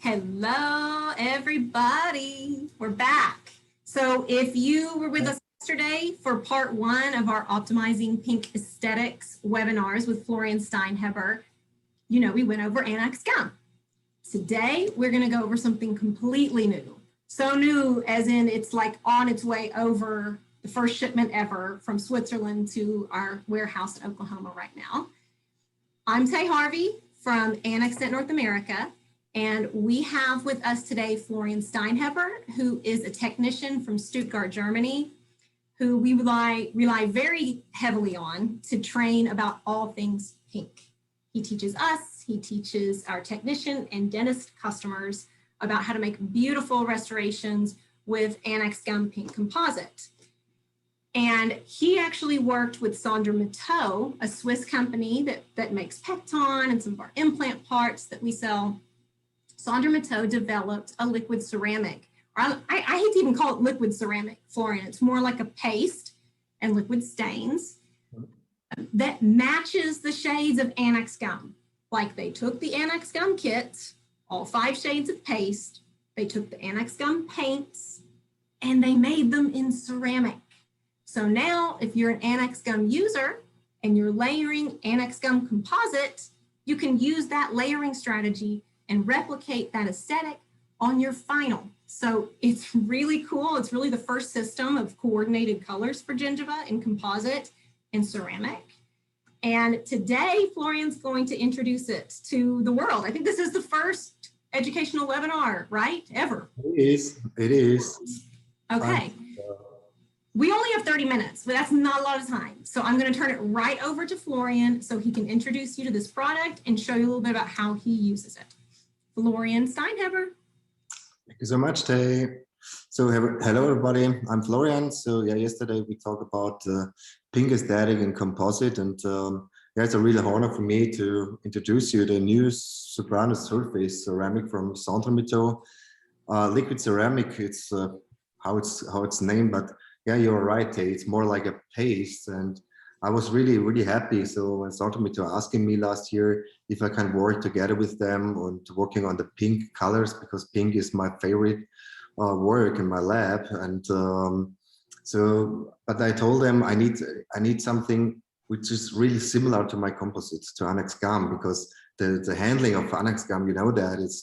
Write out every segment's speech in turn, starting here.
Hello, everybody. We're back. So if you were with us yesterday for part one of our Optimizing Pink Aesthetics webinars with Florian Steinheber, you know we went over anaxgum. Today, we're going to go over something completely new. So new as in it's like on its way over the first shipment ever from Switzerland to our warehouse in Oklahoma right now. I'm Tay Harvey from Anaxgum North America. And we have with us today Florian Steinheber, who is a technician from Stuttgart, Germany, who we rely very heavily on to train about all things pink. He teaches us, he teaches our technician and dentist customers about how to make beautiful restorations with anaxgum pink composite. And he actually worked with Sandra Mateau, a Swiss company that makes Pecton and some of our implant parts that we sell. Sandra Mateau developed a liquid ceramic. I hate to even call it liquid ceramic, Florian. It's more like a paste and liquid stains that matches the shades of anaxgum. Like they took the anaxgum kit, all 5 shades of paste, they took the anaxgum paints, and they made them in ceramic. So now if you're an anaxgum user and you're layering anaxgum composite, you can use that layering strategy and replicate that aesthetic on your final. So it's really cool. It's really the first system of coordinated colors for Gingiva in composite and ceramic. And today, Florian's going to introduce it to the world. I think this is the first educational webinar, right? Ever. It is. It is. Okay. We only have 30 minutes, but that's not a lot of time. So I'm going to turn it right over to Florian so he can introduce you to this product and show you a little bit about how he uses it. Florian Steinheber. Thank you so much, Tay. So hello, everybody. I'm Florian. So yeah, yesterday we talked about pink aesthetic and composite, and yeah, it's a real honor for me to introduce you the new Soprano Surface ceramic from Sandra Mateau. Liquid ceramic. It's how it's named, but yeah, you're right, Tay. It's more like a paste, and I was really happy. So when Sandra Mateau asking me last year if I can work together with them on working on the pink colors, because pink is my favorite work in my lab. And but I told them I need something which is really similar to my composites, to anaxgum, because the handling of anaxgum, you know that it's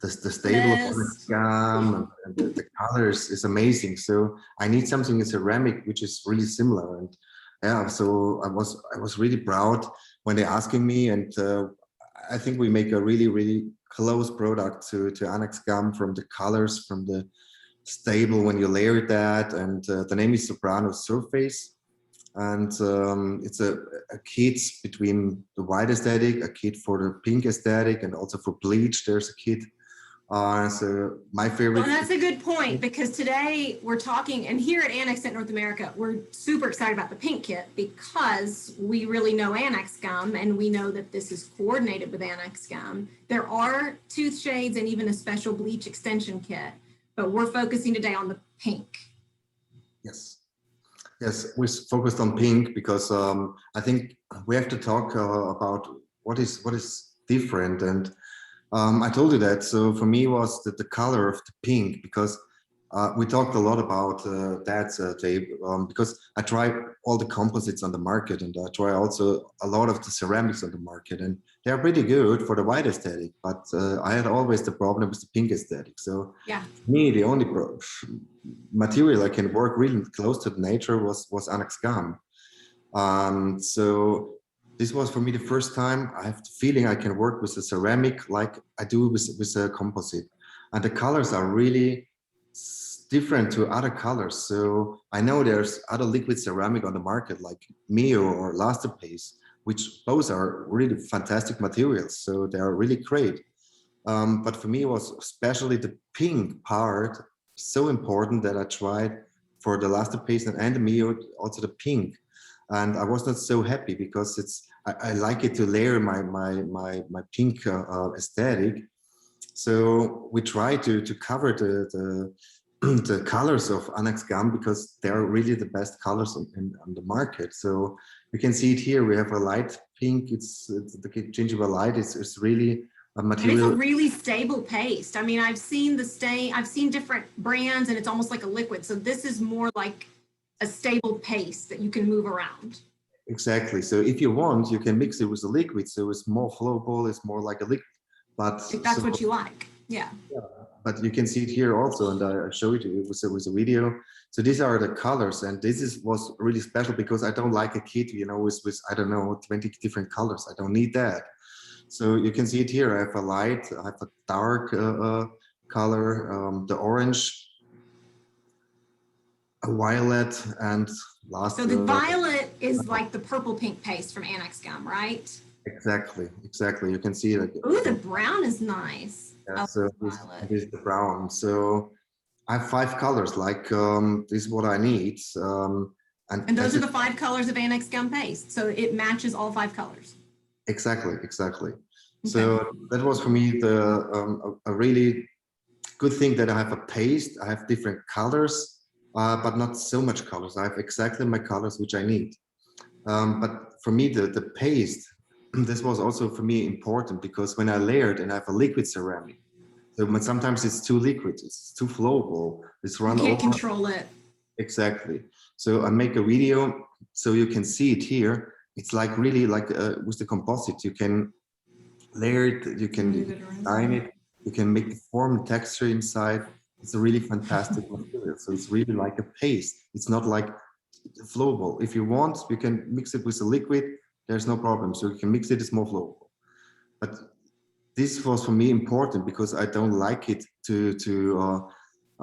the stable of anaxgum and the colors is amazing. So I need something in ceramic which is really similar. And yeah, so I was really proud when they're asking me, and I think we make a really close product to anaxgum, from the colors, from the stable when you layer that, and the name is Soprano Surface, and it's a kit between the white aesthetic, a kit for the pink aesthetic, and also for bleach there's a kit. So my favorite. Well, that's a good point, because today we're talking, and here at Anaxgum North America, we're super excited about the pink kit because we really know anaxgum and we know that this is coordinated with anaxgum. There are tooth shades and even a special bleach extension kit, but we're focusing today on the pink. Yes, we focused on pink because I think we have to talk about what is different. And I told you that. So for me was the color of the pink, because we talked a lot about that tape, because I try all the composites on the market, and I try also a lot of the ceramics on the market, and they're pretty good for the white aesthetic, but I had always the problem with the pink aesthetic. So yeah, for me, the only material I can work really close to the nature was anaxgum. So this was for me the first time I have the feeling I can work with a ceramic like I do with a composite. And the colors are really different to other colors. So I know there's other liquid ceramic on the market like Mio or Lasterpace, which both are really fantastic materials. So they are really great. But for me, it was especially the pink part so important that I tried for the Lasterpace and the Mio, also the pink. And I was not so happy because I like it to layer my pink aesthetic. So we try to cover the colors of anaxgum because they are really the best colors on the market. So you can see it here. We have a light pink. It's the Gingiva light. It's really a And it's a material. really stable paste. I mean, I've seen the stain, I've seen different brands and it's almost like a liquid. So this is more like a stable paste that you can move around. Exactly. So if you want, you can mix it with a liquid. So it's more flowable. It's more like a liquid. But If that's so, what you like. Yeah. but you can see it here also, and I showed you with a video. So these are the colors, and was really special because I don't like a kit, you know, with I don't know 20 different colors. I don't need that. So you can see it here. I have a light, I have a dark color, the orange, a violet, and last. So the violet is like the purple pink paste from anaxgum, right? Exactly. You can see like. Ooh, the brown is nice. Yeah, so this is the brown. So I have 5 colors. Like this is what I need. And those are the 5 colors of anaxgum paste. So it matches all 5 colors. Exactly. Okay. So that was for me a really good thing that I have a paste. I have different colors, but not so much colors. I have exactly my colors which I need. But for me, the paste, this was also for me important because when I layered and I have a liquid ceramic, so sometimes it's too liquid, it's too flowable, it's run over. You can't control it. Exactly. So I make a video so you can see it here. It's like really like with the composite, you can layer it, you can design it, you can make the form and texture inside. It's a really fantastic material. So it's really like a paste. It's not like flowable. If you want, you can mix it with a liquid. There's no problem. So you can mix it. It's more flowable. But this was for me important because I don't like it to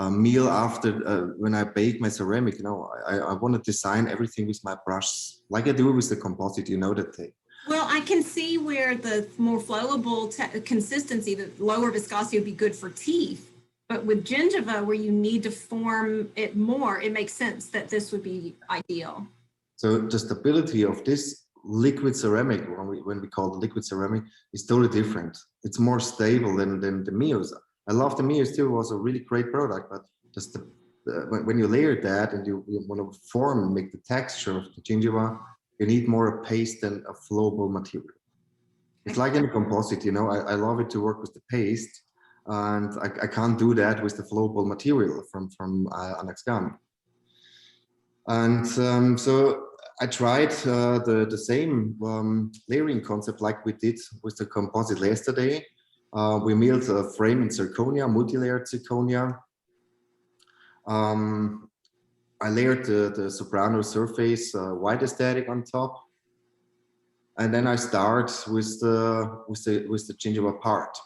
meal after when I bake my ceramic. You know, I want to design everything with my brush, like I do with the composite. You know that thing. Well, I can see where the more flowable consistency, the lower viscosity would be good for teeth. But with gingiva, where you need to form it more, it makes sense that this would be ideal. So the stability of this liquid ceramic, when we call it liquid ceramic, is totally different. It's more stable than the Mios. I love the Mios too. It was a really great product, but just when you layer that and you want to form and make the texture of the gingiva, you need more a paste than a flowable material. It's like in a composite, you know, I love it to work with the paste, and I can't do that with the flowable material from anaxgum. And so I tried the same layering concept like we did with the composite yesterday. We milled a frame in zirconia, multi-layered zirconia. I layered the Soprano Surface white aesthetic on top, and then I start with the gingiva part.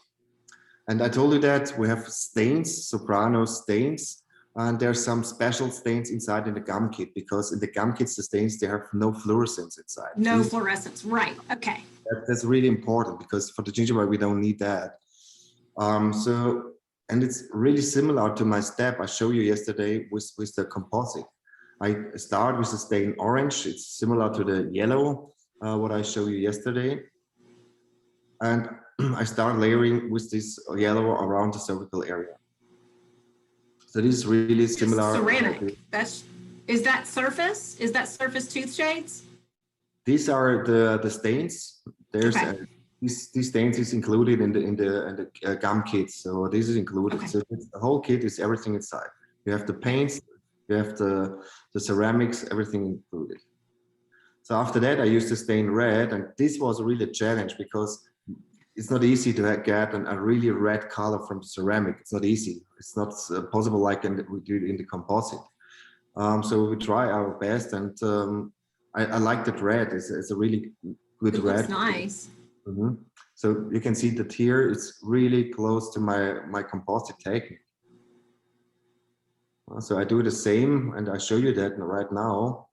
And I told you that we have stains, Soprano stains, and there's some special stains inside in the gum kit because in the gum kits the stains they have no fluorescence inside. No fluorescence, right? Okay. That's really important because for the gingiva we don't need that. And it's really similar to my step I showed you yesterday with the composite. I start with the stain orange. It's similar to the yellow, what I showed you yesterday. And I start layering with this yellow around the cervical area. So this is really similar. Ceramic. Is that surface? Is that surface tooth shades? These are the stains. There's these stains is included in the gum kit. So this is included. Okay. So the whole kit is everything inside. You have the paints, you have the ceramics, everything included. So after that, I used to stain red, and this was really a challenge because it's not easy to get a really red color from ceramic. It's not easy. It's not possible like we do in the composite. So we try our best, and I like that red. It's a really good red. It's nice. Mm-hmm. So you can see that here it's really close to my composite technique. So I do the same, and I show you that right now.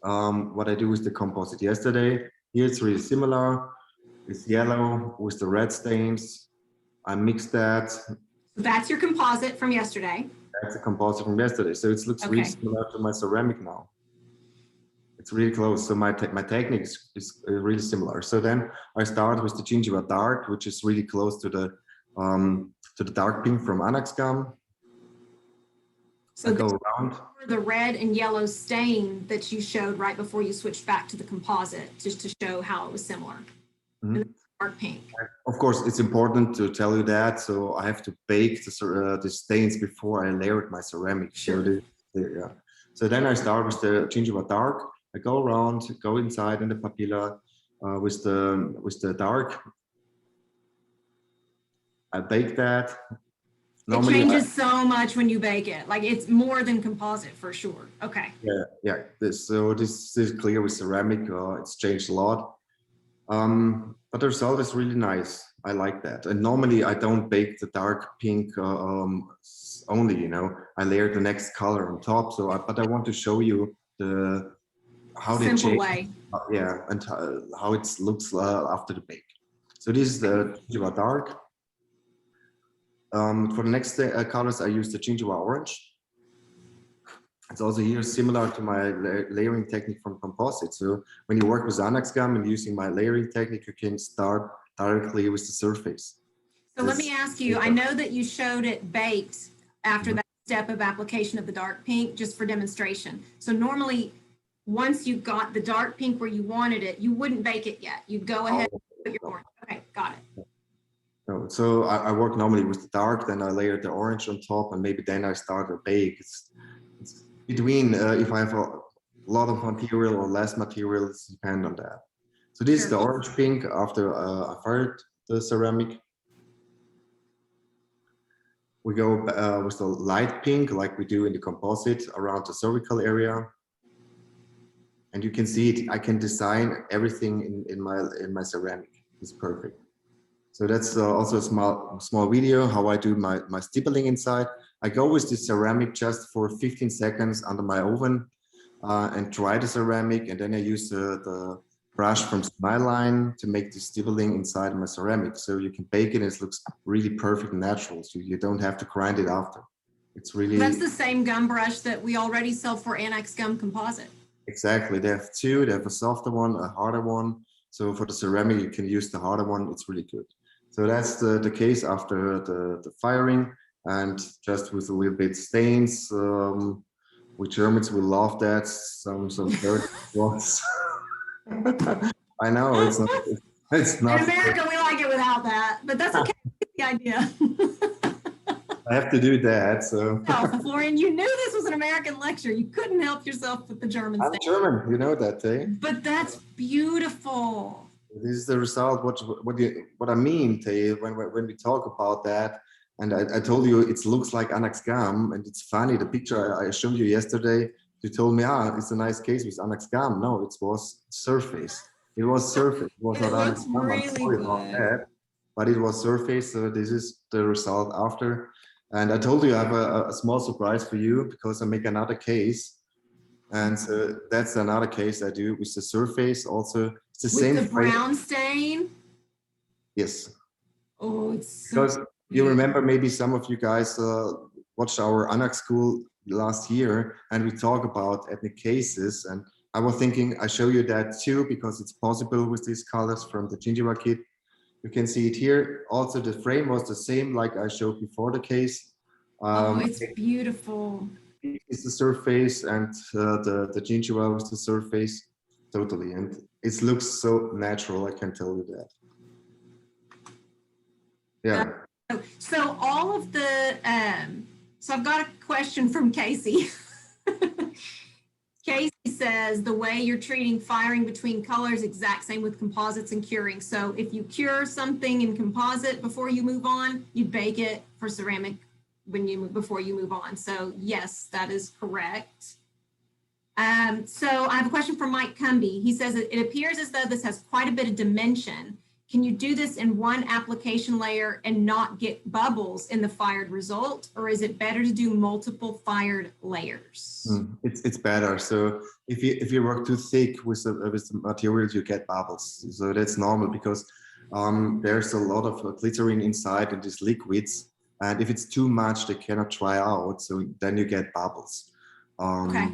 What I do with the composite yesterday. Here it's really similar. It's yellow with the red stains. I mix that. That's your composite from yesterday. That's a composite from yesterday. So it looks really similar to my ceramic now. It's really close. So my technique is really similar. So then I start with the Gingiva Dark, which is really close to the dark pink from anaxgum. So I go around. The red and yellow stain that you showed right before you switched back to the composite, just to show how it was similar. Mm-hmm. dark pink. Of course, it's important to tell you that. So I have to bake the stains before I layer my ceramic. Sure. So, yeah. So then I start with the Gingiva dark. I go around, go inside in the papilla with the dark. I bake that. Normally, it changes so much when you bake it. Like it's more than composite for sure. Okay. Yeah. So this is clear with ceramic. It's changed a lot. But the result is really nice. I like that. And normally I don't bake the dark pink only, you know, I layer the next color on top. So, but I want to show you how they change. Way. Yeah, and how it looks after the bake. So this is the Gingiva dark. For the next colors, I use the Gingiva orange. It's also here similar to my layering technique from Composite. So when you work with anaxgum and using my layering technique, you can start directly with the surface. So let me ask you, I know that you showed it baked after that step of application of the dark pink, just for demonstration. So normally, once you got the dark pink where you wanted it, you wouldn't bake it yet. You'd go ahead and put your orange. Okay, got it. No, so I work normally with the dark, then I layer the orange on top, and maybe then I start a bake. It's between if I have a lot of material or less material, it's depend on that. So this is the orange pink after I fired the ceramic. We go with the light pink like we do in the Composite around the cervical area. And you can see it, I can design everything in my ceramic. It's perfect. So that's also a small video how I do my stippling inside. I go with the ceramic just for 15 seconds under my oven and dry the ceramic, and then I use the brush from Smileline to make the stippling inside my ceramic. So you can bake it and it looks really perfect and natural. So you don't have to grind it after. It's really... That's the same gum brush that we already sell for anaxgum Composite. Exactly. They have two. They have a softer one, a harder one. So for the ceramic, you can use the harder one. It's really good. So that's the case after the firing, and just with a little bit stains. We Germans will love that. Some dirt spots. I know it's not. It's not. In America, we like it without that, but that's okay. The idea. I have to do that. So. No, Florian, you knew this was an American lecture. You couldn't help yourself with the German. I'm German. You know that, eh? But that's beautiful. This is the result. What I mean, Tay, when we talk about that, and I told you it looks like anaxgum, and it's funny. The picture I showed you yesterday, you told me, it's a nice case with anaxgum. No, it was surface. It was surface. It was not anaxgum. Really I'm sorry about that, but it was surface. So this is the result after. And I told you I have a small surprise for you because I make another case. And so that's another case I do with the surface also. It's the same. With the brown stain? Yes. Oh, it's so because you remember maybe some of you guys watched our Anax school last year and we talk about ethnic cases, and I was thinking I show you that too because it's possible with these colors from the Gingiva kit. You can see it here. Also the frame was the same like I showed before the case. It's beautiful. It's the surface and the Gingiva was the surface totally, and it looks so natural. I can tell you that. Yeah. So all of the so I've got a question from Casey. Casey says the way you're treating firing between colors exact same with composites and curing. So if you cure something in composite before you move on, you bake it for ceramic before you move on. So yes, that is correct. So I have a question from Mike Cumby. He says it appears as though this has quite a bit of dimension. Can you do this in one application layer and not get bubbles in the fired result, or is it better to do multiple fired layers? It's better. So if you work too thick with the materials, you get bubbles. So that's normal because there's a lot of glycerin inside in these liquids, and if it's too much, they cannot dry out. So then you get bubbles. Okay.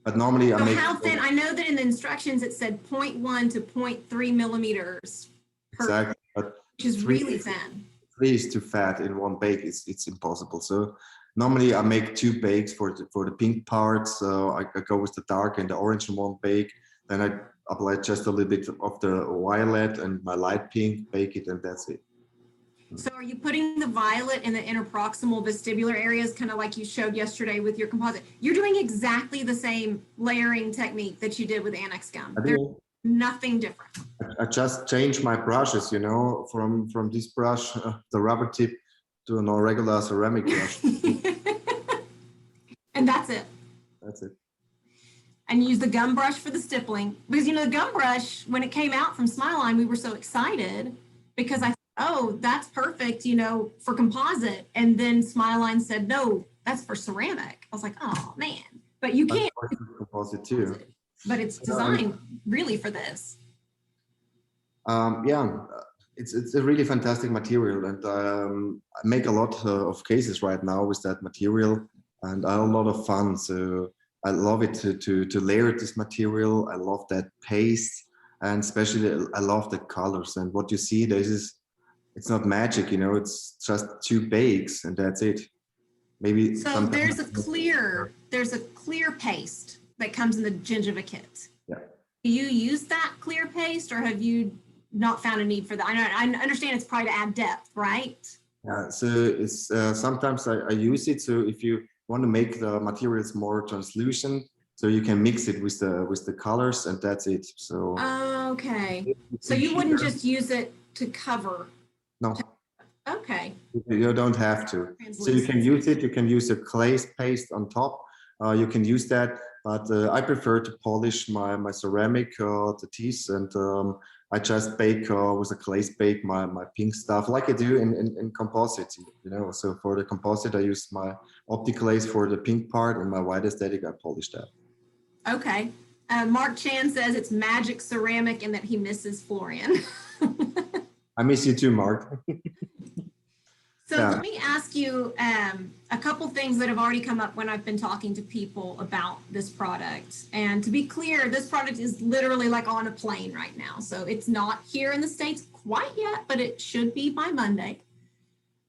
But normally so how thin? I know that in the instructions it said 0.1 to 0.3 millimeters. Exactly, but which is really thin. 3 is too fat in one bake. It's impossible. So normally I make 2 bakes for the pink part. So I go with the dark and the orange in one bake. Then I apply just a little bit of the violet and my light pink, bake it, and that's it. So are you putting the violet in the interproximal vestibular areas, kind of like you showed yesterday with your composite? You're doing exactly the same layering technique that you did with anaxgum. There's nothing different. I just changed my brushes, you know, from this brush, the rubber tip, to a regular ceramic brush. And that's it. That's it. And use the gum brush for the stippling, because, you know, the gum brush, when it came out from Smileline, we were so excited because I thought, oh, that's perfect, you know, for composite. And then Smileline said, no, that's for ceramic. I was like, oh man, but you can't. Composite too. But it's designed really for this. Yeah, it's a really fantastic material, and I make a lot of cases right now with that material, and I have a lot of fun. So I love it to layer this material. I love that paste, and especially I love the colors. And what you see, it's not magic, you know. It's just 2 bakes, and that's it. Maybe so there's a clear paste that comes in the Gingiva kit. Yeah. Do you use that clear paste, or have you not found a need for that? I understand it's probably to add depth, right? Yeah, so it's sometimes I use it. So if you want to make the materials more translucent, so you can mix it with the colors, and that's it. So okay, so you wouldn't just use it to cover? No. Okay. You don't have to. So you can use it. You can use a clay paste on top. You can use that, but I prefer to polish my ceramic, the teeth, and I just bake with a glaze bake my pink stuff like I do in composite, you know. So for the composite, I use my optic glaze for the pink part, and my white aesthetic, I polish that. Okay. Mark Chan says it's magic ceramic and that he misses Florian. I miss you too, Mark. So let me ask you a couple things that have already come up when I've been talking to people about this product. And to be clear, this product is literally like on a plane right now. So it's not here in the States quite yet, but it should be by Monday.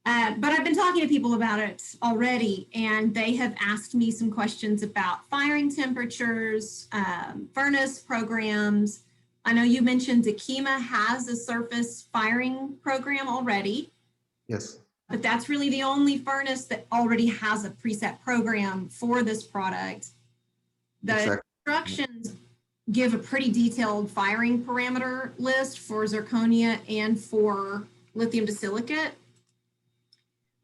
But I've been talking to people about it already, and they have asked me some questions about firing temperatures, furnace programs. I know you mentioned Dikema has a surface firing program already. Yes. But that's really the only furnace that already has a preset program for this product. The instructions give a pretty detailed firing parameter list for zirconia and for lithium disilicate.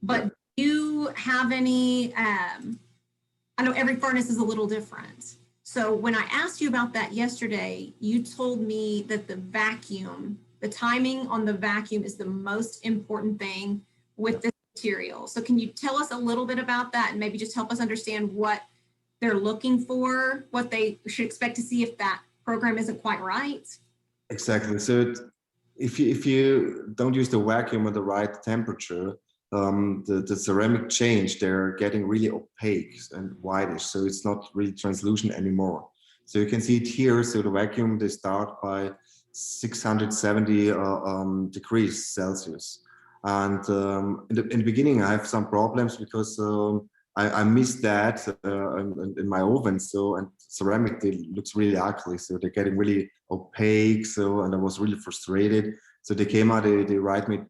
But do you have any, I know every furnace is a little different. So when I asked you about that yesterday, you told me that the vacuum, the timing on the vacuum is the most important thing with this material. So can you tell us a little bit about that and maybe just help us understand what they're looking for, what they should expect to see if that program isn't quite right? Exactly. So if you don't use the vacuum at the right temperature, the ceramic change, they're getting really opaque and whitish. So it's not really translucent anymore. So you can see it here. So the vacuum, they start by 670 degrees Celsius. And in the beginning, I have some problems because I missed that in my oven. So, and ceramic, it looks really ugly. So they're getting really opaque. So, and I was really frustrated. So Dikema, they write me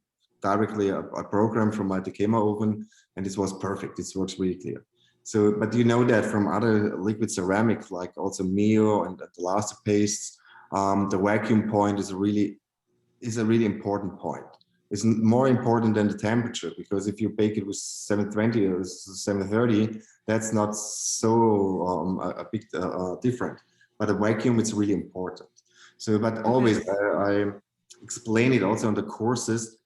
directly a program from my Dikema oven, and this was perfect. This works really clear. So, but you know that from other liquid ceramic, like also Mio and the Laser pastes, the vacuum point is a really important point. It's more important than the temperature, because if you bake it with 720 or 730, that's not so a big different. But a vacuum, it's really important. So, but always I explain it also on the courses.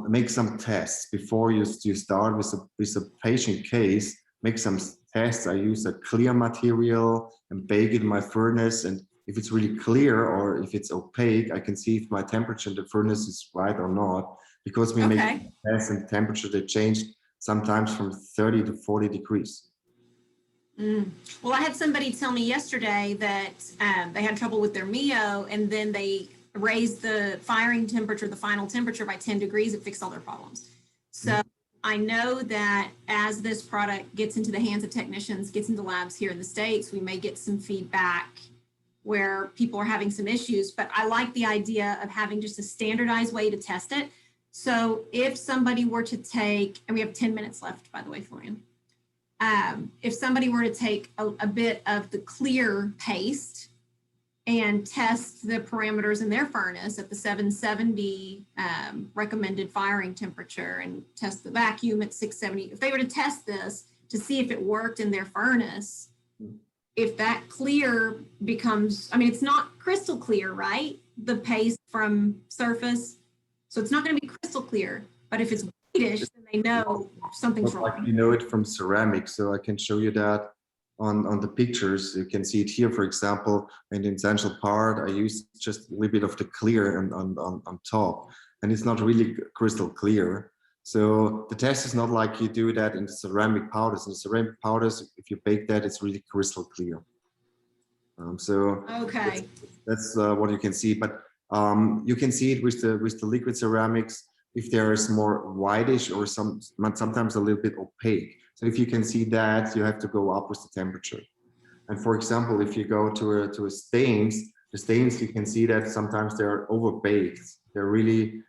Make some tests before you start with a patient case. Make some tests. I use a clear material and bake it in my furnace, and if it's really clear or if it's opaque, I can see if my temperature in the furnace is right or not. Because we make tests and temperature, they change sometimes from 30 to 40 degrees. Well, I had somebody tell me yesterday that they had trouble with their Mio, and then they raised the firing temperature, the final temperature, by 10 degrees. It fixed all their problems. So I know that as this product gets into the hands of technicians, gets into labs here in the States, we may get some feedback where people are having some issues, but I like the idea of having just a standardized way to test it. So if somebody were to take, and we have 10 minutes left, by the way, Florian. If somebody were to take a bit of the clear paste and test the parameters in their furnace at the 770 recommended firing temperature and test the vacuum at 670, if they were to test this to see if it worked in their furnace, if that clear becomes, I mean, it's not crystal clear, right? The paste from Surface. So it's not going to be crystal clear, but if it's whitish, then they know something's wrong. Like you know it from ceramic, so I can show you that on the pictures. You can see it here, for example, in the essential part, I use just a little bit of the clear on top, and it's not really crystal clear. So the test is not like you do that in the ceramic powders. In the ceramic powders, if you bake that, it's really crystal clear. So okay, that's what you can see. But you can see it with the liquid ceramics if there is more whitish or sometimes a little bit opaque. So if you can see that, you have to go up with the temperature. And for example, if you go to a stains, the stains, you can see that sometimes they're overbaked. They're really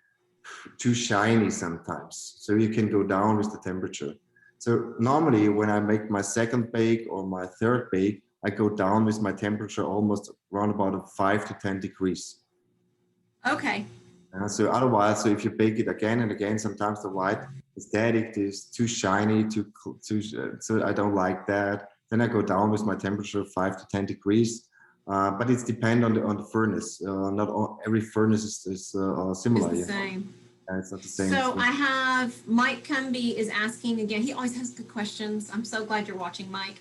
too shiny sometimes. So you can go down with the temperature. So normally when I make my second bake or my third bake, I go down with my temperature almost around about 5 to 10 degrees. okay. So otherwise, so if you bake it again and again, sometimes the white is dead, it is too shiny, so I don't like that. Then I go down with my temperature 5 to 10 degrees. But it's depend on the furnace. Not all, every furnace is similar. It's the same. It's not the same. So I have Mike Cumby is asking again. He always has good questions. I'm so glad you're watching, Mike.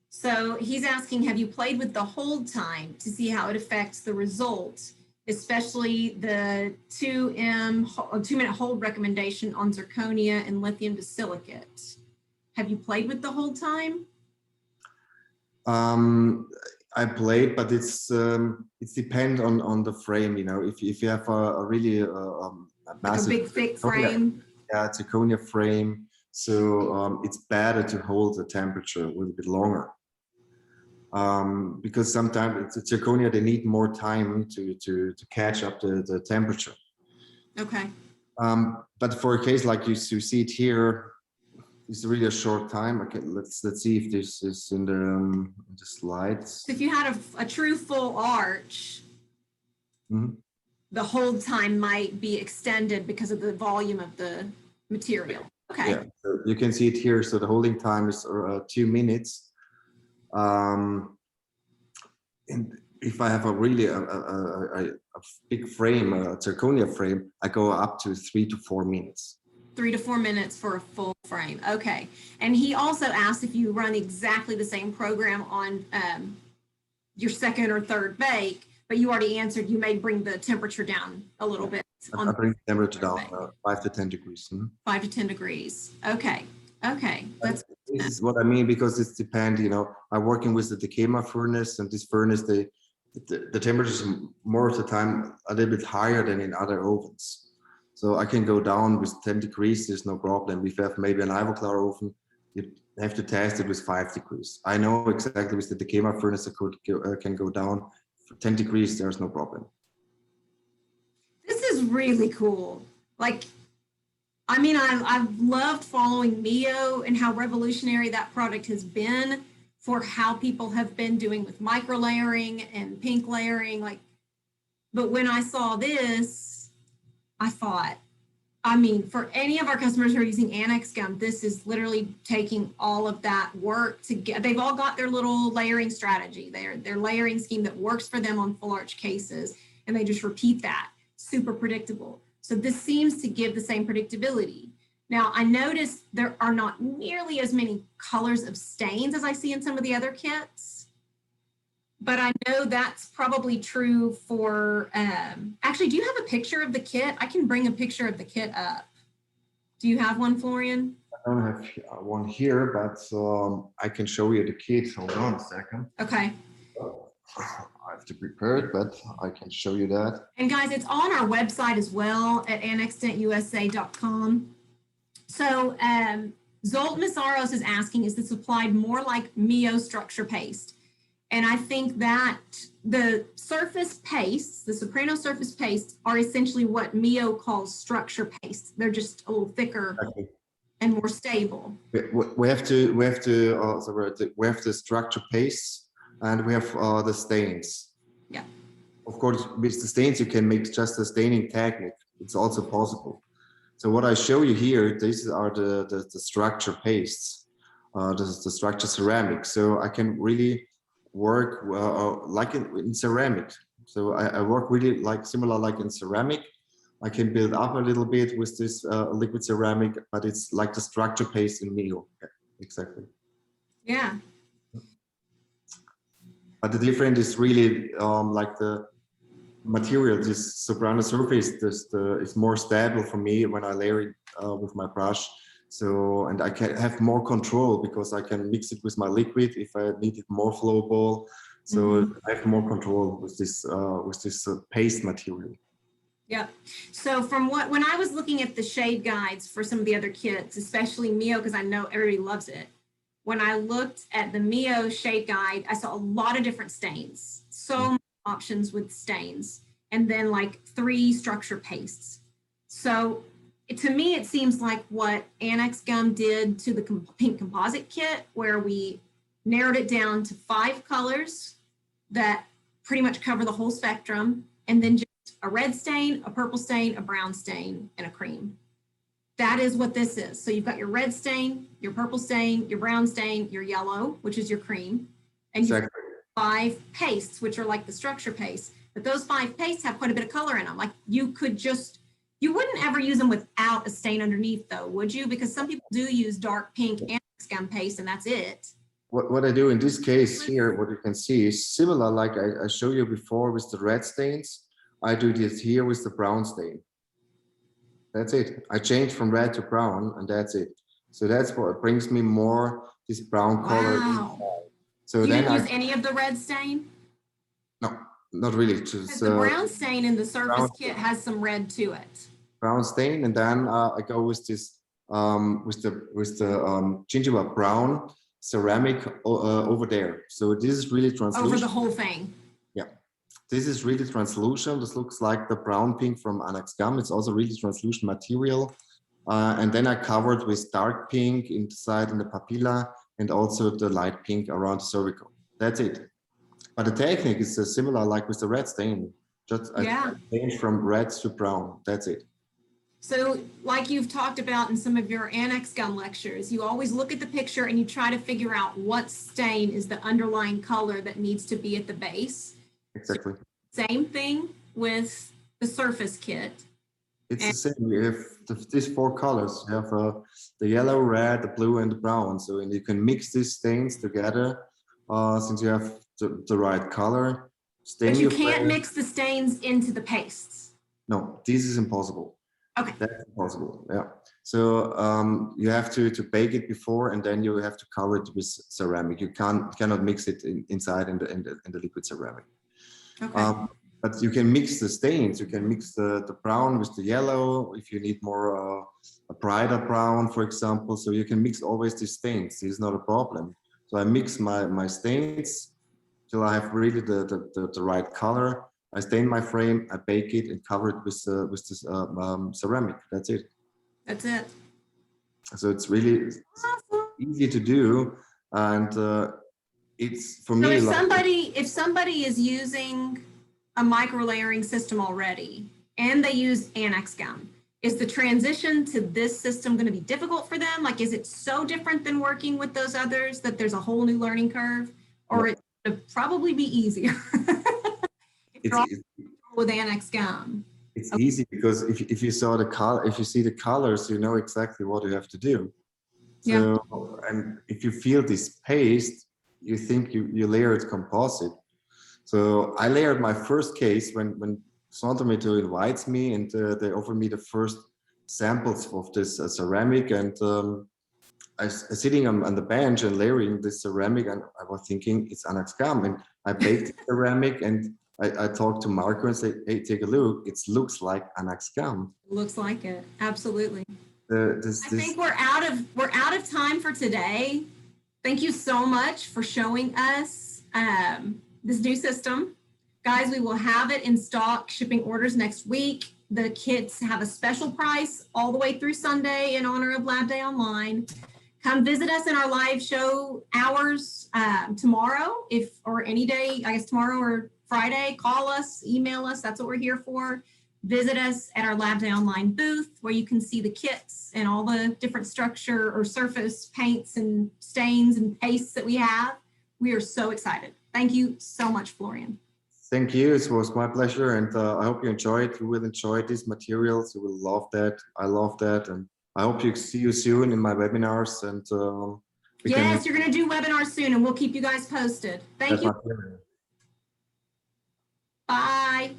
So he's asking, have you played with the hold time to see how it affects the result, especially the 2-minute hold recommendation on zirconia and lithium disilicate? Have you played with the hold time? I played, but it's depend on the frame. You know, if you have a really massive, like a big thick frame. Yeah, zirconia frame. So it's better to hold the temperature a little bit longer. Because sometimes it's zirconia, they need more time to catch up the temperature. Okay. But for a case like you see it here, it's really a short time. Okay, let's see if this is in the slides. So if you had a true full arch, the hold time might be extended because of the volume of the material. Okay. Yeah, so you can see it here. So the holding time is 2 minutes. And if I have a really a big frame, a zirconia frame, I go up to 3 to 4 minutes. 3 to 4 minutes for a full frame. Okay. And he also asked if you run exactly the same program on your second or third bake, but you already answered you may bring the temperature down a little bit. I bring the temperature down 5 to 10 degrees. 5 to 10 degrees. Okay. Okay. This is what I mean, because it's depend, you know, I'm working with the Gingiva furnace, and this furnace, the temperature is more of the time a little bit higher than in other ovens. So I can go down with 10 degrees, there's no problem. If you have maybe an Ivoclar oven, you have to test it with 5 degrees. I know exactly with the Gingiva furnace, I can go down for 10 degrees, there's no problem. This is really cool. Like, I mean, I've loved following Mio and how revolutionary that product has been for how people have been doing with micro layering and pink layering. Like, but when I saw this, I thought, I mean, for any of our customers who are using anaxgum, this is literally taking all of that work to get, they've all got their little layering strategy, their layering scheme that works for them on full arch cases, and they just repeat that. Super predictable. So this seems to give the same predictability. Now, I noticed there are not nearly as many colors of stains as I see in some of the other kits, but I know that's probably true for, actually, do you have a picture of the kit? I can bring a picture of the kit up. Do you have one, Florian? I don't have one here, but I can show you the kit. Hold on a second. Okay. I have to prepare it, but I can show you that. And guys, it's on our website as well at anaxdentusa.com. So Zolt Misaros is asking, is this applied more like Mio structure paste? And I think that the surface pastes, the Soprano surface pastes, are essentially what Mio calls structure pastes. They're just a little thicker and more stable. We have the structure paste, and we have the stains. Yeah. Of course, with the stains, you can make just a staining technique. It's also possible. So what I show you here, these are the structure pastes, the structure ceramic. So I can really work like in ceramic. So I work really like similar like in ceramic. I can build up a little bit with this liquid ceramic, but it's like the structure paste in Mio. Yeah, exactly. Yeah. But the difference is really like the material. This Soprano Surface, is more stable for me when I layer it with my brush. So, and I can have more control because I can mix it with my liquid if I need it more flowable. So I have more control with this paste material. Yeah. So when I was looking at the shade guides for some of the other kits, especially Mio, because I know everybody loves it. When I looked at the Mio shade guide, I saw a lot of different stains. So many options with stains, and then like 3 structure pastes. So to me, it seems like what anaxgum did to the pink composite kit, where we narrowed it down to 5 colors that pretty much cover the whole spectrum, and then just a red stain, a purple stain, a brown stain, and a cream. That is what this is. So you've got your red stain, your purple stain, your brown stain, your yellow, which is your cream, and you've got 5 pastes, which are like the structure paste. But those 5 pastes have quite a bit of color in them. Like you wouldn't ever use them without a stain underneath though, would you? Because some people do use dark pink anaxgum paste and that's it. What I do in this case here, what you can see is similar like I showed you before with the red stains. I do this here with the brown stain. That's it. I change from red to brown and that's it. So that's what brings me more this brown color. Wow. So you then didn't use any of the red stain? No, not really. Just the brown stain in the surface kit has some red to it. Brown stain, and then I go with this with the Gingiva brown ceramic over there. So this is really translucent. Over the whole thing. Yeah, this is really translucent. This looks like the brown pink from anaxgum. It's also really translucent material. And then I covered with dark pink inside in the papilla and also the light pink around the cervical. That's it. But the technique is similar like with the red stain. Just I change from red to brown. That's it. So like you've talked about in some of your anaxgum lectures, you always look at the picture and you try to figure out what stain is the underlying color that needs to be at the base. Exactly. Same thing with the surface kit. It's the same. You have these 4 colors. You have the yellow, red, the blue, and the brown. So and you can mix these stains together since you have the right color. But you can't mix the stains into the pastes. No, this is impossible. Okay. That's impossible. Yeah. So you have to bake it before, and then you have to cover it with ceramic. You cannot mix it inside in the liquid ceramic. Okay. But you can mix the stains. You can mix the brown with the yellow if you need more a brighter brown, for example. So you can mix always these stains. This is not a problem. So I mix my stains till I have really the right color. I stain my frame, I bake it, and cover it with this ceramic. That's it. That's it. So it's really easy to do, and it's for me. So if somebody is using a micro layering system already and they use anaxgum, is the transition to this system going to be difficult for them? Like, is it so different than working with those others that there's a whole new learning curve, or it would probably be easier? With anaxgum. It's easy because if you saw the color, if you see the colors, you know exactly what you have to do. So, and if you feel this paste, you think you layered composite. So I layered my first case when Santometo invites me, and they offer me the first samples of this ceramic, and I was sitting on the bench and layering this ceramic, and I was thinking it's anaxgum, and I baked the ceramic, and I talked to Marco and said, "Hey, take a look. It looks like anaxgum." It looks like it, absolutely. I think we're out of time for today. Thank you so much for showing us this new system. Guys, we will have it in stock, shipping orders next week. The kits have a special price all the way through Sunday in honor of LabDay Online. Come visit us in our live show hours tomorrow, or any day, I guess tomorrow or Friday. Call us, email us. That's what we're here for. Visit us at our LabDay Online booth where you can see the kits and all the different structure or surface paints and stains and pastes that we have. We are so excited. Thank you so much, Florian. Thank you. It was my pleasure, and I hope you enjoyed. You will enjoy these materials. You will love that. I love that, and I hope to see you soon in my webinars. And yes, you're going to do webinars soon, and we'll keep you guys posted. Thank you. Bye.